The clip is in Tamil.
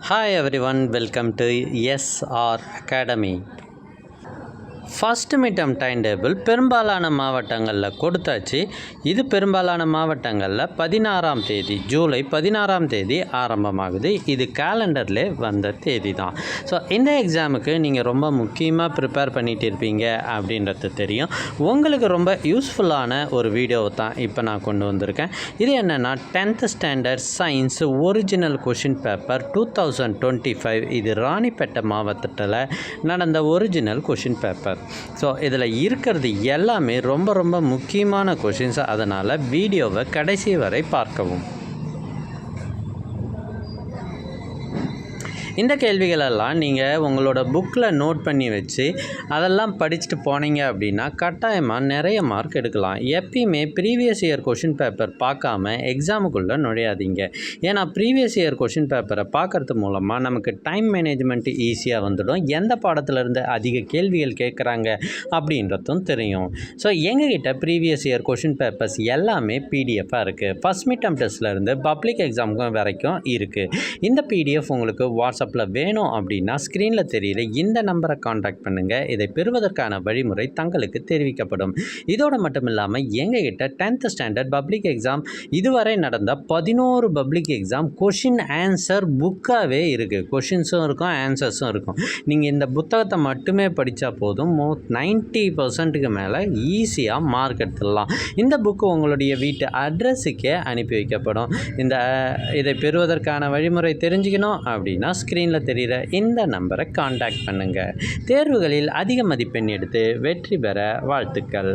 Hi everyone, welcome to SR Academy. First midterm time table பெரும்பாலான மாவட்டங்களில் கொடுத்தாச்சு. இது பெரும்பாலான மாவட்டங்களில் 16ஆம் தேதி ஜூலை 16ஆம் தேதி ஆரம்பமாகுது. இது கேலண்டரில் வந்த தேதி தான். ஸோ இந்த எக்ஸாமுக்கு நீங்கள் ரொம்ப முக்கியமாக ப்ரிப்பேர் பண்ணிகிட்டு இருப்பீங்க அப்படின்றது தெரியும். உங்களுக்கு ரொம்ப யூஸ்ஃபுல்லான ஒரு வீடியோவை தான் இப்போ நான் கொண்டு வந்திருக்கேன். இது என்னென்னா 10th standard science original question paper 2025. இது ராணிப்பேட்டை மாவட்டத்தில் நடந்த ஒரிஜினல் கொஷின் பேப்பர். ஸோ இதில் இருக்கிறது எல்லாமே ரொம்ப ரொம்ப முக்கியமான கொஷின்ஸ். அதனால் வீடியோவை கடைசி வரை பார்க்கவும். இந்த கேள்விகளெல்லாம் நீங்கள் உங்களோட புக்கில் நோட் பண்ணி வச்சு அதெல்லாம் படிச்சுட்டு போனீங்க அப்படின்னா கட்டாயமாக நிறைய மார்க் எடுக்கலாம். எப்பயுமே ப்ரீவியஸ் இயர் கொஷின் பேப்பர் பார்க்காம எக்ஸாமுக்குள்ளே நுழையாதீங்க. ஏன்னா ப்ரீவியஸ் இயர் கொஷின் பேப்பரை பார்க்குறது மூலமாக நமக்கு டைம் மேனேஜ்மெண்ட் ஈஸியாக வந்துடும். எந்த பாடத்துலேருந்து அதிக கேள்விகள் கேட்குறாங்க அப்படின்றதும் தெரியும். ஸோ எங்ககிட்ட ப்ரீவியஸ் இயர் கொஷின் பேப்பர்ஸ் எல்லாமே பிடிஎஃபாக இருக்குது. ஃபஸ்ட் மிட் டெர்ம் டெஸ்ட்லேருந்து பப்ளிக் எக்ஸாமுக்கும் வரைக்கும் இருக்குது. இந்த பிடிஎஃப் உங்களுக்கு வாட்ஸ்அப்பில் வேணும் அப்படின்னா ஸ்க்ரீனில் தெரியுற இந்த நம்பரை காண்டாக்ட் பண்ணுங்கள். இதை பெறுவதற்கான வழிமுறை தங்களுக்கு தெரிவிக்கப்படும். இதோடு மட்டும் இல்லாமல் எங்ககிட்ட 10th ஸ்டாண்டர்ட் பப்ளிக் எக்ஸாம் இதுவரை நடந்த 11 பப்ளிக் எக்ஸாம் கொஷின் ஆன்சர் புக்காகவே இருக்குது. கொஷின்ஸும் இருக்கும், ஆன்சர்ஸும் இருக்கும். நீங்கள் இந்த புத்தகத்தை மட்டுமே படித்தா போதும் 90% மேலே ஈஸியாக மார்க் எடுத்துடலாம். இந்த புக்கு உங்களுடைய வீட்டு அட்ரஸுக்கே அனுப்பி வைக்கப்படும். இதை பெறுவதற்கான வழிமுறை தெரிஞ்சுக்கணும் அப்படின்னா ஸ்க்ரீனில் தெரிகிற இந்த நம்பரை காண்டாக்ட் பண்ணுங்கள். தேர்வுகளில் அதிக மதிப்பெண் எடுத்து வெற்றி பெற வாழ்த்துக்கள்.